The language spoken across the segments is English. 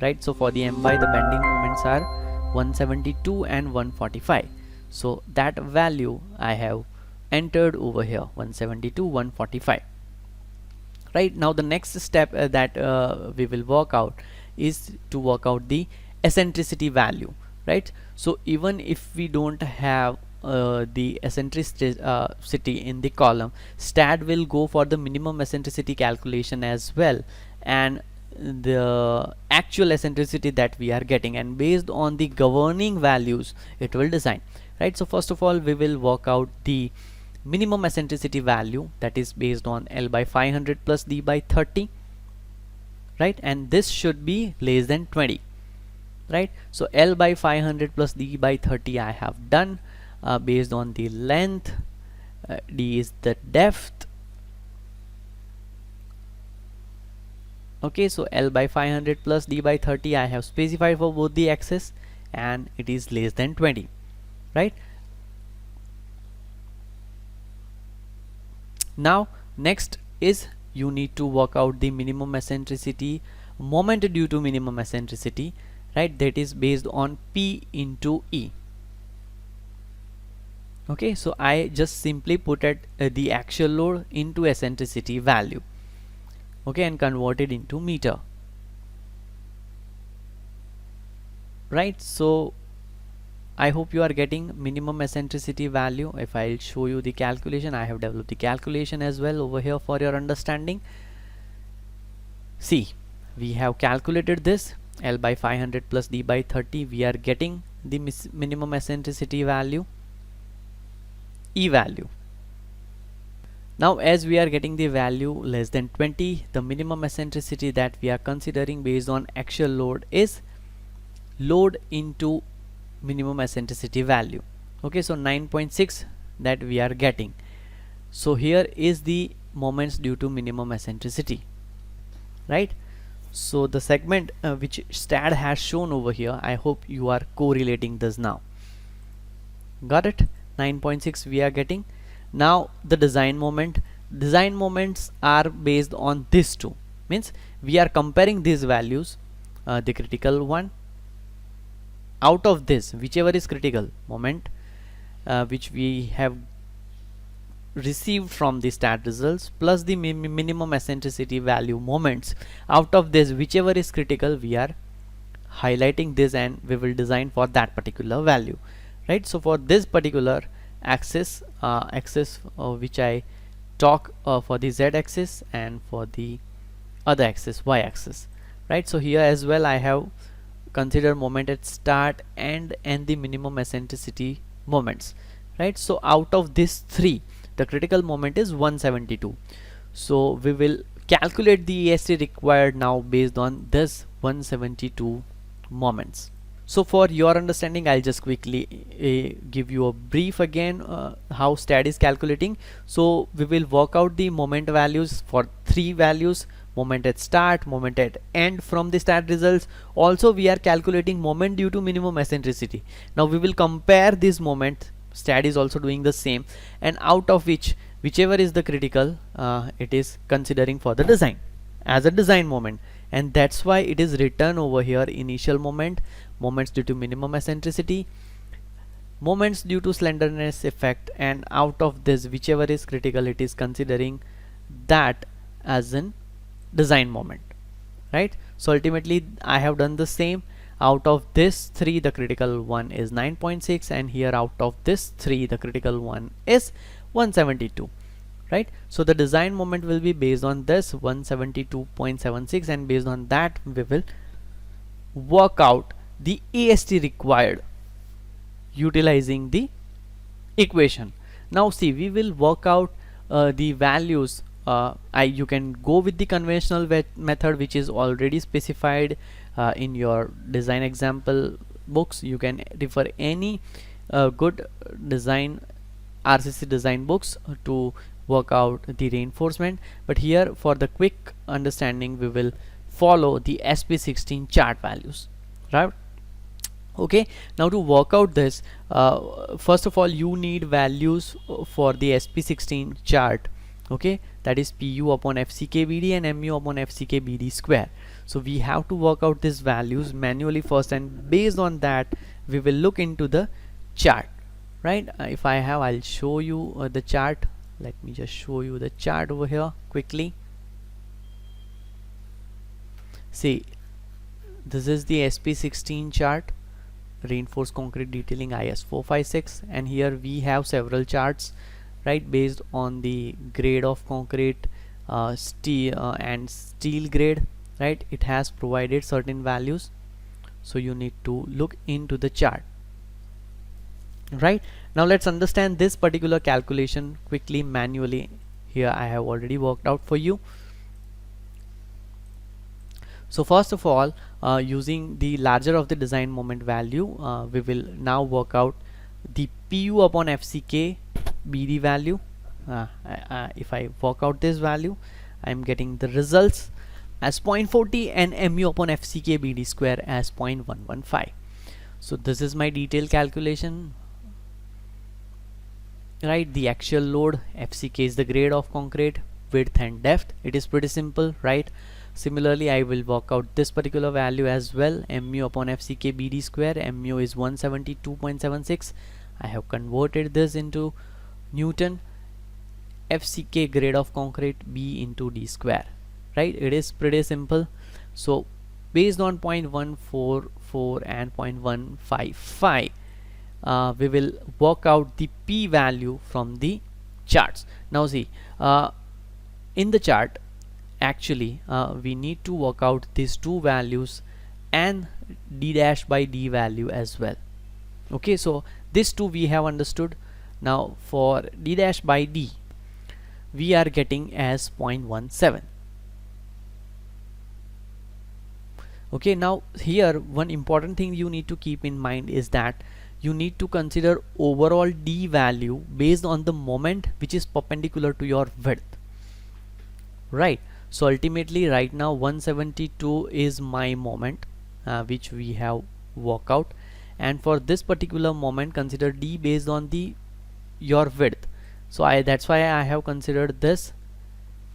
right? So for the MY, the bending moments are 172 and 145. So that value I have entered over here, 172, 145. Right now the next step that we will work out is to work out the eccentricity value, right? So even if we don't have the eccentricity in the column, Staad will go for the minimum eccentricity calculation as well, and the actual eccentricity that we are getting, and based on the governing values it will design, right? So first of all we will work out the minimum eccentricity value, that is based on L by 500 plus D by 30, right? And this should be less than 20, right? So L by 500 plus D by 30 I have done based on the length, D is the depth. Okay, so L by 500 plus D by 30 I have specified for both the axes, and it is less than 20, right? Now next is you need to work out the minimum eccentricity moment due to minimum eccentricity, right? That is based on P into E. Okay, so I just simply put it the axial load into eccentricity value, okay, and convert it into meter, right? So I hope you are getting minimum eccentricity value. If I'll show you the calculation, I have developed the calculation as well over here for your understanding. See, we have calculated this L by 500 plus D by 30. We are getting the minimum eccentricity value, E value. Now as we are getting the value less than 20, the minimum eccentricity that we are considering based on axial load is load into minimum eccentricity value. Okay, so 9.6 that we are getting. So here is the moments due to minimum eccentricity, right? So the segment which Staad has shown over here, I hope you are correlating this now. Got it? 9.6 we are getting. Now the design moments are based on this two, means we are comparing these values, the critical one, out of this whichever is critical moment which we have received from the Staad results, plus the minimum eccentricity value moments, out of this whichever is critical we are highlighting this, and we will design for that particular value, right? So for this particular axis which I talk for the Z axis and for the other axis Y axis, right? So here as well I have consider moment at start and the minimum eccentricity moments, right? So out of this three, the critical moment is 172. So we will calculate the EST required now based on this 172 moments. So for your understanding, I'll just quickly give you a brief again how Staad is calculating. So we will work out the moment values for three values: moment at start, moment at end from the Staad results. Also we are calculating moment due to minimum eccentricity. Now we will compare this moment. Staad is also doing the same, and out of whichever is the critical it is considering for the design as a design moment, and that's why it is written over here: initial moment, moments due to minimum eccentricity, moments due to slenderness effect, and out of this whichever is critical it is considering that as an design moment, right? So ultimately I have done the same. Out of this three, the critical one is 9.6, and here out of this three, the critical one is 172, right? So the design moment will be based on this 172.76, and based on that we will work out the AST required utilizing the equation. Now see, we will work out the values. You can go with the conventional method which is already specified in your design example books. You can refer any good design RCC design books to work out the reinforcement, but here for the quick understanding we will follow the SP16 chart values, right? Okay, now to work out this, first of all you need values for the SP16 chart, okay, that is PU upon FCKBD and MU upon FCKBD square. So we have to work out these values manually first, and based on that we will look into the chart, right? If I have, I'll show you the chart. Let me just show you the chart over here quickly. See, this is the SP16 chart, reinforced concrete detailing IS 456, and here we have several charts, right, based on the grade of concrete, steel and steel grade, right? It has provided certain values, so you need to look into the chart. Right, now let's understand this particular calculation quickly manually. Here I have already worked out for you. So first of all, using the larger of the design moment value, we will now work out the PU upon FCK BD value. If I work out this value, I am getting the results as 0.40 and MU upon FCK BD square as 0.115. So this is my detailed calculation, right? The axial load, FCK is the grade of concrete, width and depth. It is pretty simple, right? Similarly, I will work out this particular value as well. MU upon FCK BD square, MU is 172.76. I have converted this into Newton. FCK grade of concrete, B into D square, right? It is pretty simple. So based on 0.144 and 0.155, we will work out the P value from the charts. Now see, in the chart actually we need to work out these two values and D dash by D value as well. Okay, so this two we have understood. Now for D dash by D we are getting as 0.17. Okay, now here one important thing you need to keep in mind is that you need to consider overall D value based on the moment which is perpendicular to your width, right? So ultimately right now 172 is my moment which we have worked out, and for this particular moment consider D based on the your width. So that's why I have considered this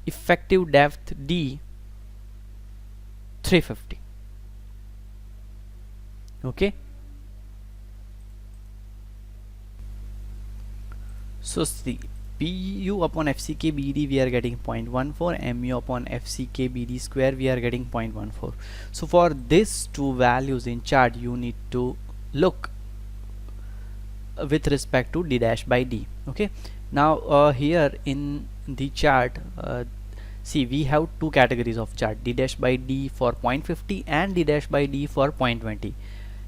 effective depth D 350. Okay, so see, PU upon FCK BD we are getting 0.14, MU upon FCK BD square we are getting 0.14. So for these two values in chart you need to look with respect to D dash by D. Okay, now here in the chart, see, we have two categories of chart, D dash by D for 0.50 and D dash by D for 0.20,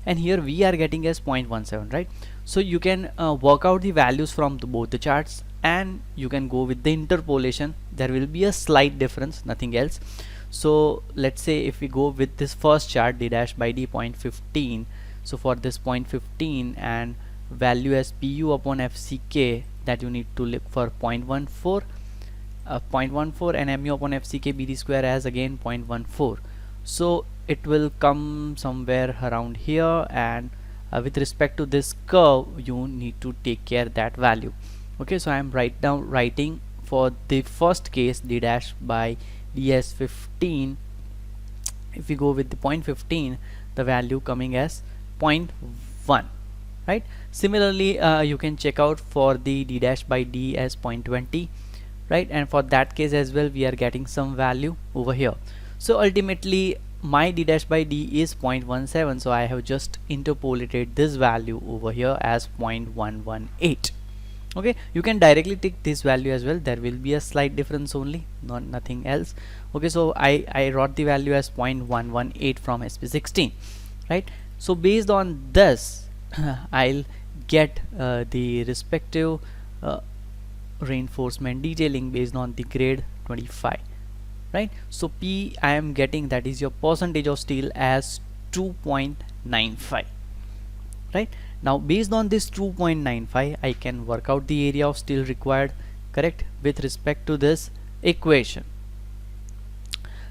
and here we are getting as 0.17, right? So you can work out the values from both the charts, and you can go with the interpolation. There will be a slight difference, nothing else. So let's say if we go with this first chart, D dash by D 0.15, so for this 0.15 and value as PU upon FCK, that you need to look for 0.14, 0.14, and MU upon FCK BD square as again 0.14. So it will come somewhere around here, and with respect to this curve you need to take care that value. Okay, so I am writing for the first case D dash by DS 15. If we go with the 0.15, the value coming as 0.1, right? Similarly you can check out for the D dash by D as 0.20, right? And for that case as well we are getting some value over here. So ultimately my D dash by D is 0.17, so I have just interpolated this value over here as 0.118. Okay, you can directly take this value as well. There will be a slight difference only, nothing else. Okay, so I wrote the value as 0.118 from SP16, right? So based on this I'll get the respective reinforcement detailing based on the grade 25, right? So P I am getting, that is your percentage of steel, as 2.95, right? Now based on this 2.95 I can work out the area of steel required, correct, with respect to this equation.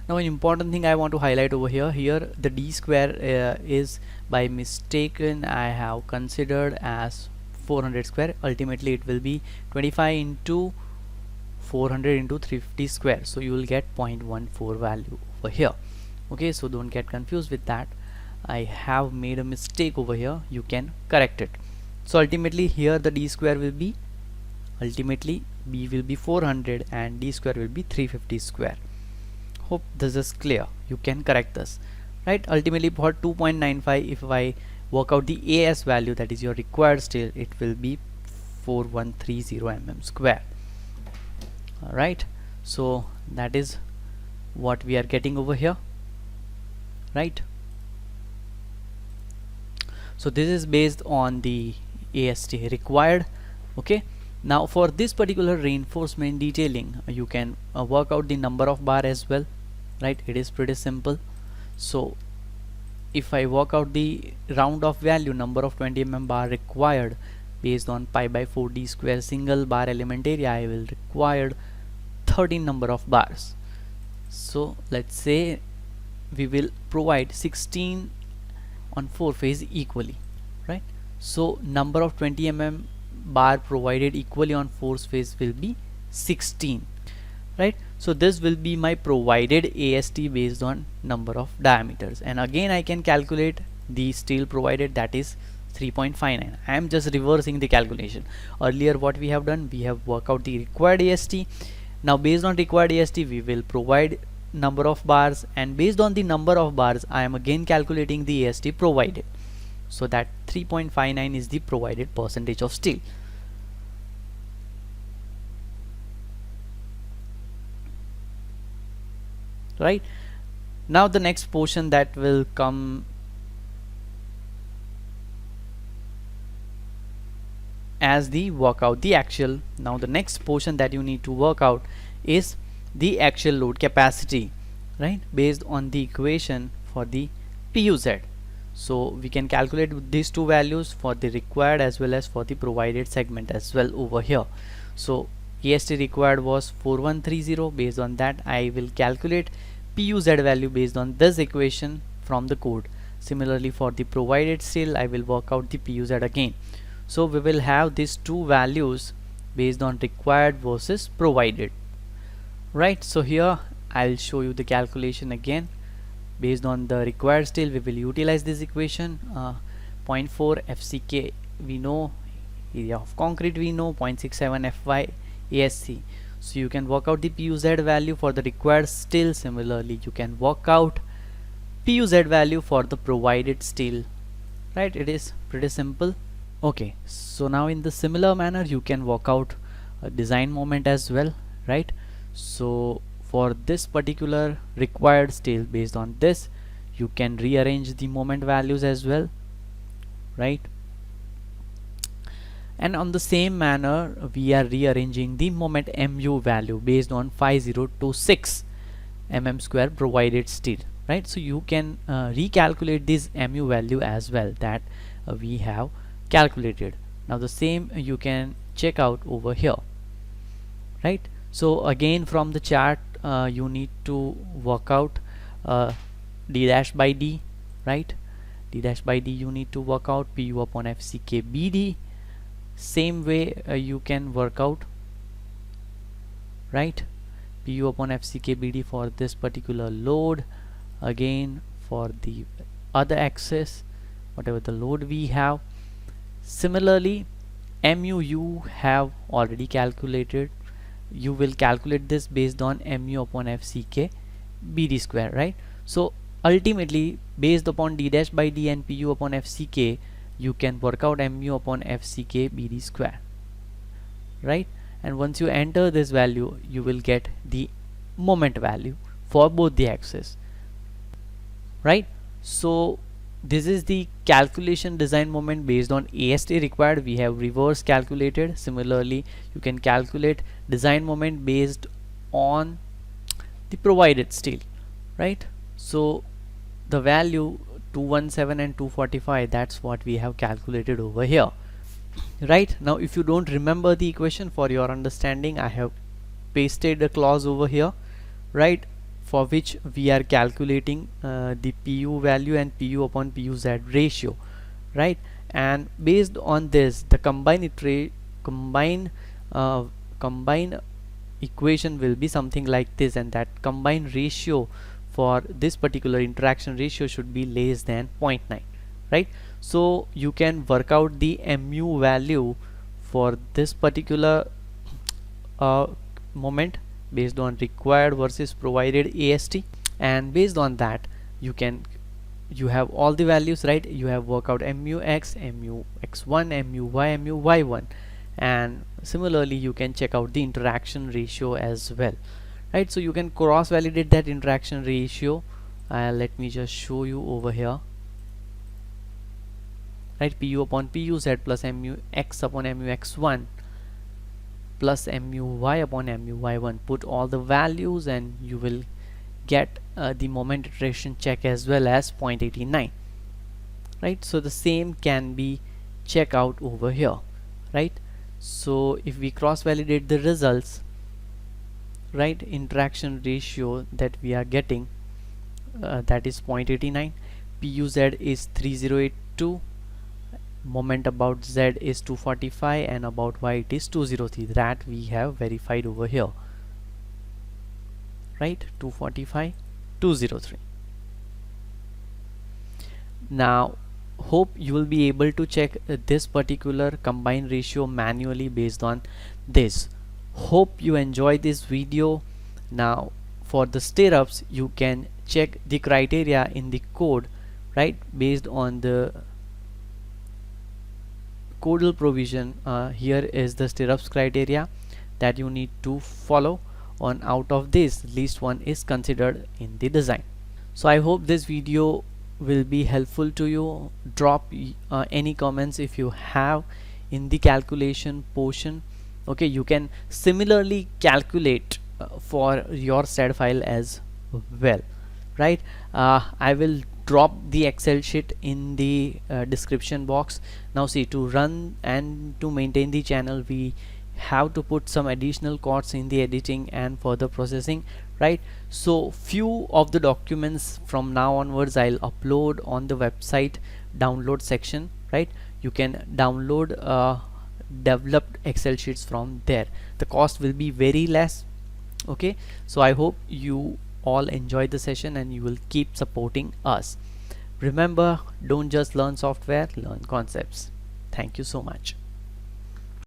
Now an important thing I want to highlight over here, the D square is by mistaken I have considered as 400 square. Ultimately it will be 25 into 400 into 350 square, so you will get 0.14 value over here. Okay, so don't get confused with that. I have made a mistake over here, you can correct it. So ultimately here the d square will be, ultimately b will be 400 and d square will be 350 square. Hope this is clear. You can correct this, right? Ultimately for 2.95, if I work out the AS value, that is your required steel, it will be 4130 mm square. Alright, so that is what we are getting over here, right? So this is based on the AST required. Okay, now for this particular reinforcement detailing, you can work out the number of bar as well, right? It is pretty simple. So if I work out the round off value, number of 20 mm bar required based on pi by 4 d square single bar element area, I will require 13 number of bars. So let's say we will provide 16 on 4 phase equally, right? So number of 20 mm bar provided equally on 4 phase will be 16, right? So this will be my provided AST based on number of diameters, and again I can calculate the steel provided, that is 3.59. I am just reversing the calculation. Earlier what we have done, we have worked out the required AST. Now based on required AST we will provide number of bars, and based on the number of bars I am again calculating the AST provided. So that 3.59 is the provided percentage of steel. Right, now the next portion that will come as the workout, the axial. Now the next portion that you need to work out is the axial load capacity, right, based on the equation for the PUZ. So we can calculate with these two values for the required as well as for the provided segment as well over here. So AST required was 4130. Based on that I will calculate PUZ value based on this equation from the code. Similarly for the provided steel I will work out the PUZ again. So we will have these two values based on required versus provided, right? So here I'll show you the calculation again. Based on the required steel we will utilize this equation, 0.4 FCK we know, area of concrete we know, 0.67 FY ASC. So you can work out the PUZ value for the required steel. Similarly you can work out PUZ value for the provided steel, right? It is pretty simple. Okay, so now in the similar manner you can work out a design moment as well, right? So for this particular required steel, based on this you can rearrange the moment values as well, right? And on the same manner we are rearranging the moment mu value based on 5026 mm square provided steel, right? So you can recalculate this mu value as well that we have calculated. Now the same you can check out over here, right? So again from the chart you need to work out d dash by d, right? D dash by d you need to work out pu upon fck bd. Same way you can work out, right, pu upon fck bd for this particular load. Again for the other axis, whatever the load we have. Similarly mu you have already calculated, you will calculate this based on mu upon fck bd square, right? So ultimately based upon d dash by d and pu upon fck you can work out mu upon fck bd square, right? And once you enter this value you will get the moment value for both the axes, right? So this is the calculation design moment based on AST required. We have reverse calculated. Similarly you can calculate design moment based on the provided steel, right? So the value 217 and 245, that's what we have calculated over here, right? Now if you don't remember the equation, for your understanding I have pasted a clause over here, right, for which we are calculating the pu value and pu upon puz ratio, right? And based on this the combined equation will be something like this, and that combined ratio for this particular interaction ratio should be less than 0.9, right? So you can work out the mu value for this particular moment based on required versus provided AST, and based on that you have all the values, right? You have worked out mu x, mu x1, mu y, mu y1, and similarly you can check out the interaction ratio as well, right? So you can cross validate that interaction ratio. Let me just show you over here, right? Pu upon pu z plus mu x upon mu x1 plus mu y upon mu y1. Put all the values and you will get the moment iteration check as well as 0.89, right? So the same can be checked out over here, right? So if we cross validate the results, right, interaction ratio that we are getting, that is 0.89, puz is 3082, moment about z is 245, and about y it is 203. that we have verified over here, right? 245, 203. Now hope you will be able to check this particular combined ratio manually based on this. Hope you enjoy this video. Now for the stirrups you can check the criteria in the code, right? Based on the codal provision, here is the stirrups criteria that you need to follow. On out of this, least one is considered in the design. So I hope this video will be helpful to you. Drop any comments if you have in the calculation portion. Okay, you can similarly calculate for your Staad file as well, right? I will drop the Excel sheet in the description box. Now see, to run and to maintain the channel we have to put some additional costs in the editing and further processing, right? So few of the documents from now onwards I'll upload on the website download section, right? You can download developed Excel sheets from there. The cost will be very less. Okay, so I hope you all enjoyed the session and you will keep supporting us. Remember, don't just learn software, learn concepts. Thank you so much.